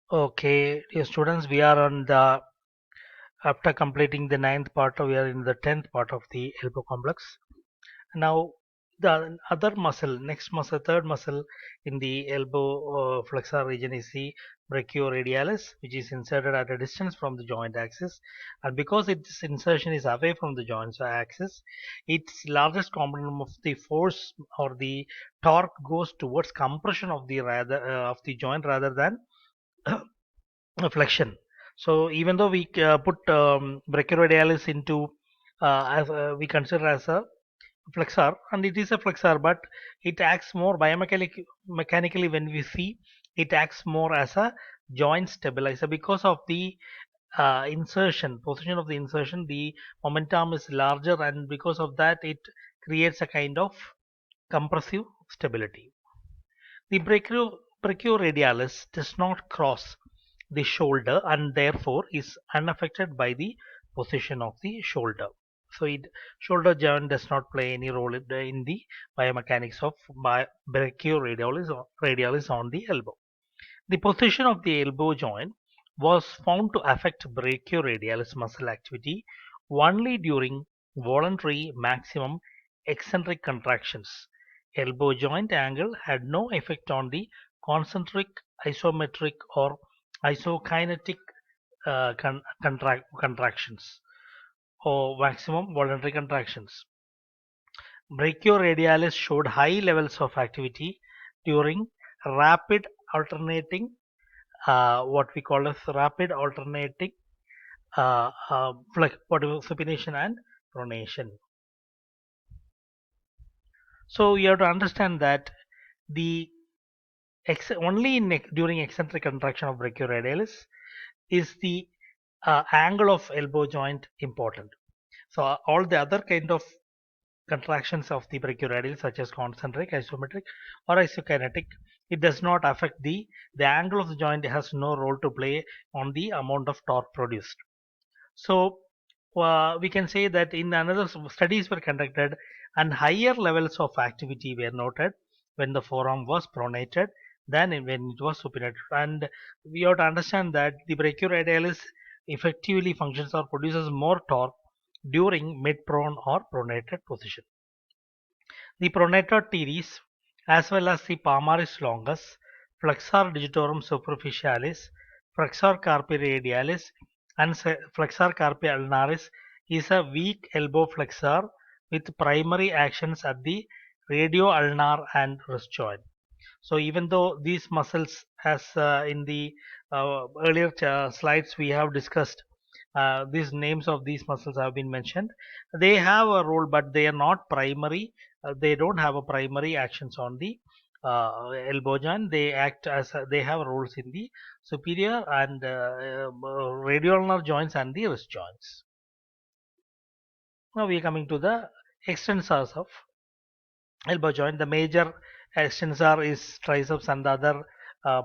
Okay, dear students, we are on the after completing the ninth part, we are in the 10th part of the elbow complex. Now, the other muscle, next muscle, third muscle in the elbow flexor region is the brachioradialis, which is inserted at a distance from the joint axis. And because its insertion is away from the joint axis, its largest component of the force or the torque goes towards compression of the of the joint rather than flexion. So even though we put brachioradialis into as we consider as a flexor, and it is a flexor, but it acts more mechanically when we see it acts more as a joint stabilizer because of the insertion position of the insertion. The momentum is larger, and because of that, it creates a kind of compressive stability. The brachioradialis does not cross the shoulder and therefore is unaffected by the position of the shoulder. So shoulder joint does not play any role in the biomechanics of brachioradialis on the elbow. The position of the elbow joint was found to affect brachioradialis muscle activity only during voluntary maximum eccentric contractions. Elbow joint angle had no effect on the concentric, isometric, or isokinetic contractions or maximum voluntary contractions. Brachioradialis showed high levels of activity during rapid alternating, what we call as rapid alternating supination and pronation. So you have to understand that the only during eccentric contraction of brachioradialis is the angle of elbow joint important. So all the other kind of contractions of the brachioradial such as concentric, isometric or isokinetic, it does not affect the angle of the joint has no role to play on the amount of torque produced. So we can say that in another studies were conducted and higher levels of activity were noted when the forearm was pronated than when it was supinated. And we have to understand that the brachioradialis effectively functions or produces more torque during mid-prone or pronated position. The pronator teres, as well as the palmaris longus, flexor digitorum superficialis, flexor carpi radialis, and flexor carpi ulnaris is a weak elbow flexor with primary actions at the radio-ulnar and wrist joint. So even though these muscles, as in the earlier slides we have discussed, these names of these muscles have been mentioned. They have a role, but they are not primary. They don't have a primary actions on the elbow joint. They act as they have roles in the superior and radioulnar joints and the wrist joints. Now we are coming to the extensors of elbow joint. The major extensor is triceps and the other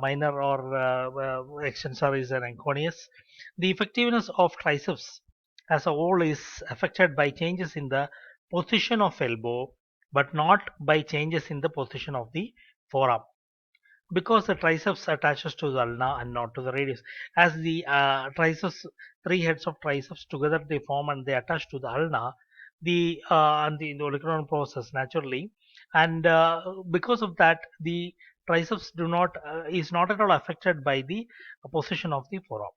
minor or extensor is an anconeus. The effectiveness of triceps as a whole is affected by changes in the position of elbow but not by changes in the position of the forearm because the triceps attaches to the ulna and not to the radius. As the triceps, three heads of triceps together they form and they attach to the ulna, the olecranon process naturally, and because of that, the triceps do not is not at all affected by the position of the forearm.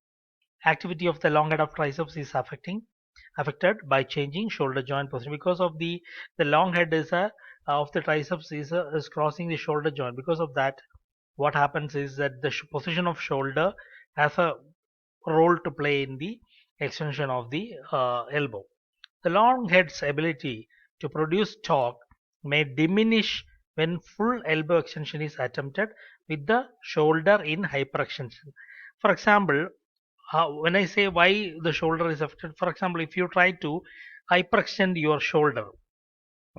Activity of the long head of triceps is affected by changing shoulder joint position because of the long head is a of the triceps is crossing the shoulder joint. Because of that, what happens is that the position of shoulder has a role to play in the extension of the elbow. The long head's ability to produce torque may diminish when full elbow extension is attempted with the shoulder in hyperextension. For example, when I say why the shoulder is affected, for example, if you try to hyperextend your shoulder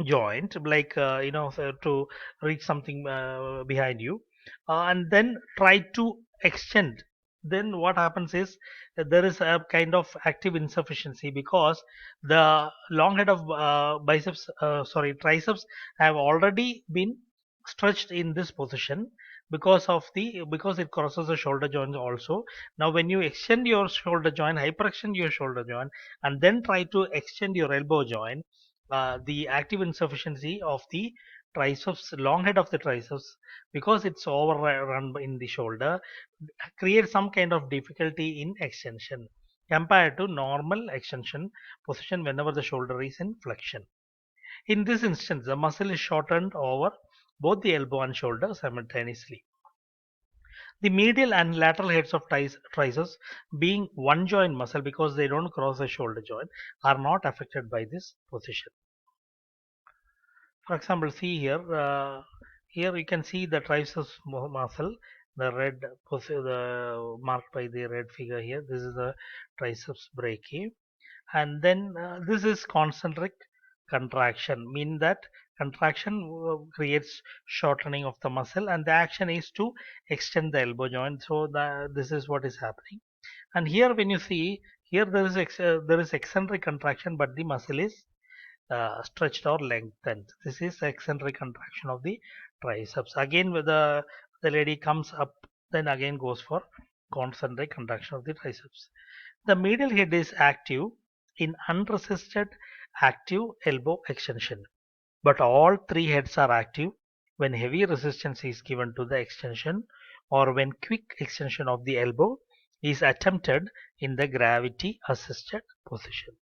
joint, like to reach something behind you, and then try to extend, then what happens is that there is a kind of active insufficiency because the long head of triceps have already been stretched in this position. because it crosses the shoulder joint also. Now when you extend your shoulder joint, hyperextend your shoulder joint, and then try to extend your elbow joint, the active insufficiency of the triceps, long head of the triceps, because it's overrun in the shoulder, creates some kind of difficulty in extension compared to normal extension position whenever the shoulder is in flexion. In this instance, the muscle is shortened over both the elbow and shoulder simultaneously. The medial and lateral heads of triceps, being one joint muscle because they don't cross the shoulder joint, are not affected by this position. For example, see here, here you can see the triceps muscle, the red, the marked by the red figure here. This is the triceps brachii, and then this is concentric contraction, mean that contraction creates shortening of the muscle, and the action is to extend the elbow joint. So this is what is happening. And here when you see here, there is eccentric contraction, but the muscle is stretched or lengthened. This is eccentric contraction of the triceps. Again, with the lady comes up, then again goes for concentric contraction of the triceps. The medial head is active in unresisted active elbow extension, but all three heads are active when heavy resistance is given to the extension or when quick extension of the elbow is attempted in the gravity assisted position.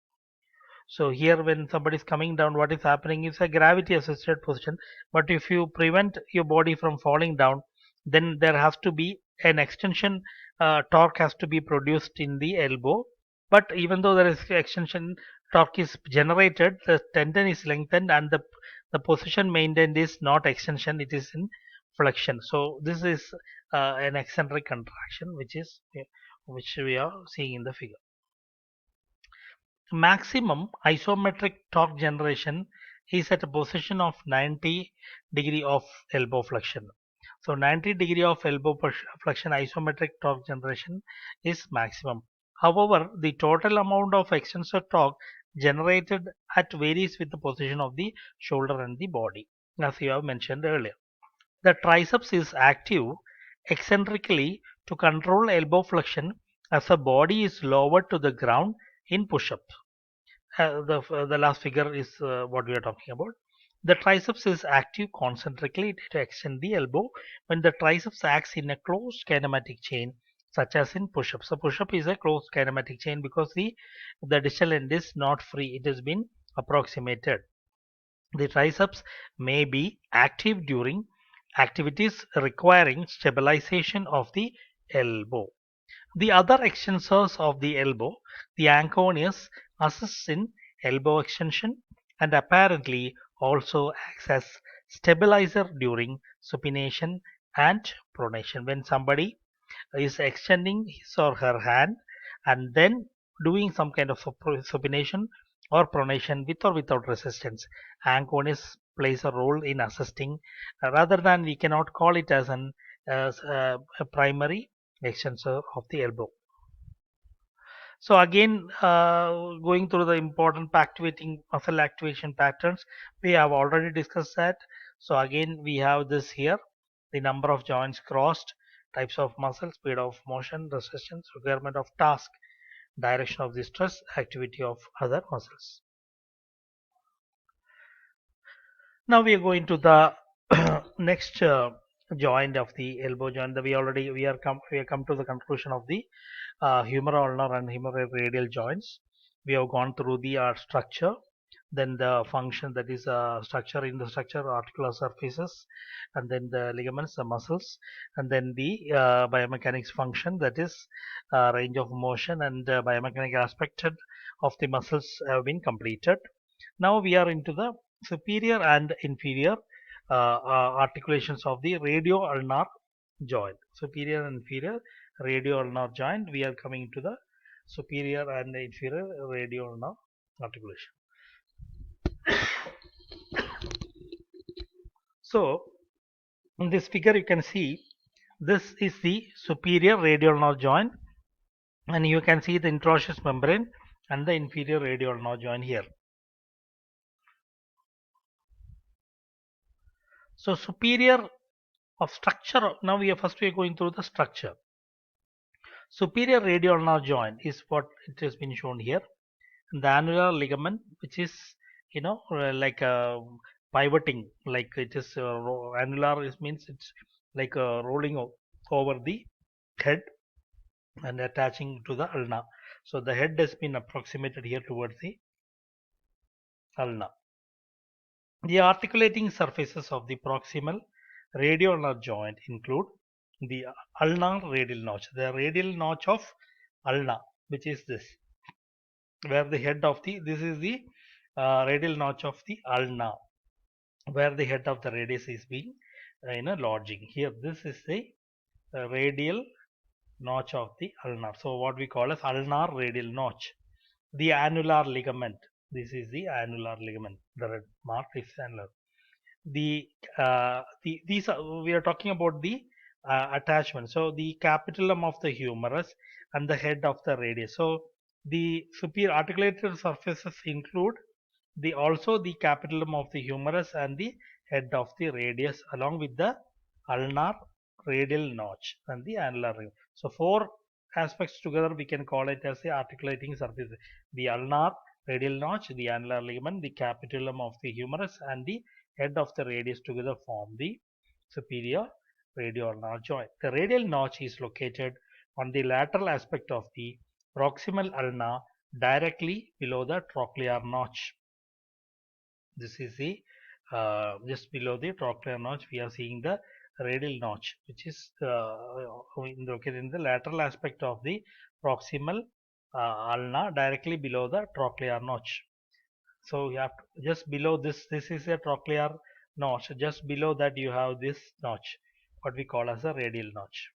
So here when somebody is coming down, what is happening is a gravity assisted position. But if you prevent your body from falling down, then there has to be an extension torque has to be produced in the elbow. But even though there is extension torque is generated, the tendon is lengthened and the position maintained is not extension, it is in flexion. So this is an eccentric contraction which we are seeing in the figure. Maximum isometric torque generation is at a position of 90° of elbow flexion. So 90° of elbow flexion isometric torque generation is maximum. However, the total amount of extensor torque generated at varies with the position of the shoulder and the body, as you have mentioned earlier. The triceps is active eccentrically to control elbow flexion as the body is lowered to the ground in push-up. The last figure is what we are talking about. The triceps is active concentrically to extend the elbow when the triceps acts in a closed kinematic chain, such as in push-up. So push-up is a closed kinematic chain because the distal end is not free; it has been approximated. The triceps may be active during activities requiring stabilization of the elbow. The other extensors of the elbow, the anconeus, assists in elbow extension and apparently also acts as stabilizer during supination and pronation. When somebody is extending his or her hand and then doing some kind of supination or pronation with or without resistance, anconeus plays a role in assisting, rather than we cannot call it as a primary extensor of the elbow. So again, going through the important activating muscle activation patterns, we have already discussed that. So again, we have this here, the number of joints crossed, types of muscle, speed of motion, resistance, requirement of task, direction of the stress, activity of other muscles. Now we are going to the next joint of the elbow joint. We are come to the conclusion of the humeral-ulnar and humeroradial joints. We have gone through the structure, then the function, that is structure in the structure, articular surfaces, and then the ligaments, the muscles, and then the biomechanics function, that is range of motion and biomechanical aspect of the muscles have been completed. Now we are into the superior and inferior articulations of the radio-ulnar joint. Superior and inferior radio-ulnar joint. We are coming to the superior and inferior radio-ulnar articulation. So in this figure you can see this is the superior radio-ulnar joint, and you can see the interosseous membrane and the inferior radio-ulnar joint here. So superior of structure. Now we are going through the structure. Superior radial ulnar joint is what it has been shown here. The annular ligament, which is like pivoting, like it is annular is means it's like rolling over the head and attaching to the ulna. So the head has been approximated here towards the ulna. The articulating surfaces of the proximal radioulnar joint include the ulnar radial notch, the radial notch of ulna, which is this, where the head of the, this is the radial notch of the ulna, where the head of the radius is being lodging. Here, this is the radial notch of the ulnar. So what we call as ulnar radial notch. The annular ligament. This is the annular ligament. The red mark is annular. These are, we are talking about the attachment. So the capitulum of the humerus and the head of the radius. So the superior articulated surfaces include also the capitulum of the humerus and the head of the radius along with the ulnar radial notch and the annular ring. So four aspects together we can call it as the articulating surface. The ulnar radial notch, the annular ligament, the capitulum of the humerus and the head of the radius together form the superior radioulnar joint. The radial notch is located on the lateral aspect of the proximal ulna directly below the trochlear notch. This is the just below the trochlear notch. We are seeing the radial notch, which is located in the lateral aspect of the proximal ulna, directly below the trochlear notch. So you have to, just below this. This is a trochlear notch. Just below that, you have this notch, what we call as a radial notch.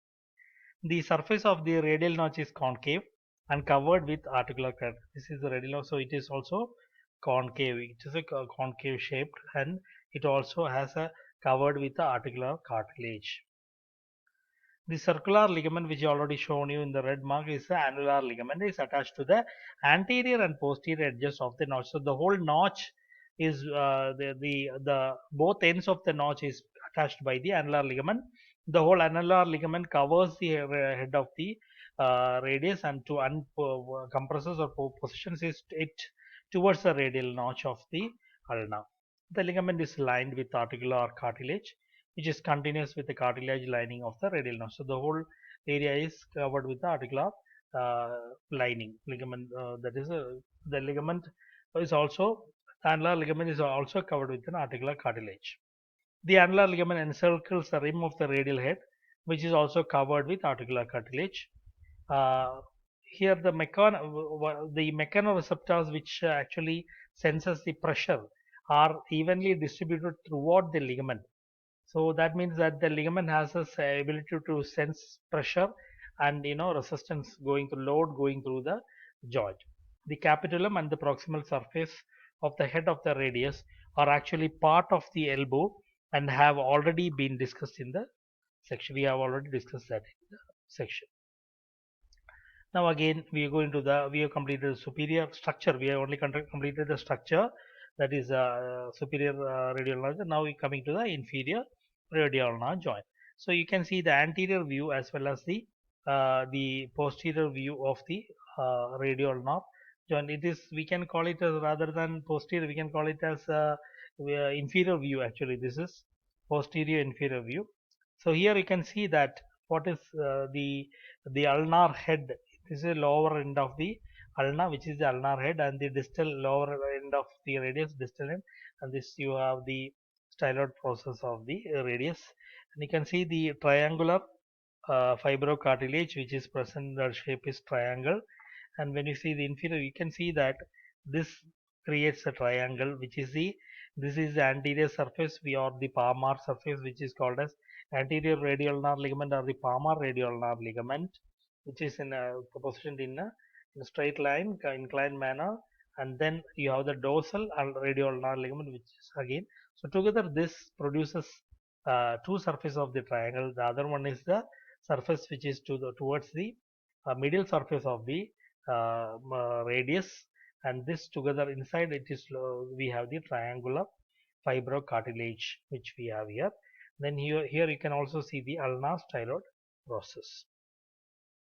The surface of the radial notch is concave and covered with articular cartilage. This is the radial notch, so it is also concave. It is a concave shaped and it also has a covered with the articular cartilage. The circular ligament, which I already shown you in the red mark, is the annular ligament. It is attached to the anterior and posterior edges of the notch. So the whole notch is the both ends of the notch is attached by the annular ligament. The whole annular ligament covers the head of the radius and to compresses or positions it towards the radial notch of the ulna. The ligament is lined with articular cartilage, which is continuous with the cartilage lining of the radial notch. So the whole area is covered with the articular lining ligament. That is the ligament is also, the annular ligament is also covered with an articular cartilage. The annular ligament encircles the rim of the radial head, which is also covered with articular cartilage. Here the mechanoreceptors which actually senses the pressure are evenly distributed throughout the ligament. So that means that the ligament has this ability to sense pressure and resistance going through load going through the joint. The capitulum and the proximal surface of the head of the radius are actually part of the elbow and have already been discussed in the section. We have already discussed that in the section. Now again we are going to we have completed the superior structure. We have only completed the structure, that is superior radial notch. Now we are coming to the inferior radioulnar joint. So you can see the anterior view as well as the posterior view of the radioulnar joint. It is, we can call it as, rather than posterior, we can call it as inferior view. Actually this is posterior inferior view. So here you can see that what is the ulnar head. This is the lower end of the ulna, which is the ulnar head, and the distal lower end of the radius, distal end, and this you have the styloid process of the radius, and you can see the triangular fibrocartilage which is present. The shape is triangle, and when you see the inferior, you can see that this creates a triangle, which is the, this is the anterior surface, we are the palmar surface, which is called as anterior radioulnar ligament or the palmar radioulnar ligament, which is in a positioned in a straight line, inclined manner, and then you have the dorsal radioulnar ligament, which is again. So together this produces two surfaces of the triangle. The other one is the surface which is towards the medial surface of the radius, and this together inside it is we have the triangular fibrocartilage which we have here. Then here you can also see the ulnar styloid process.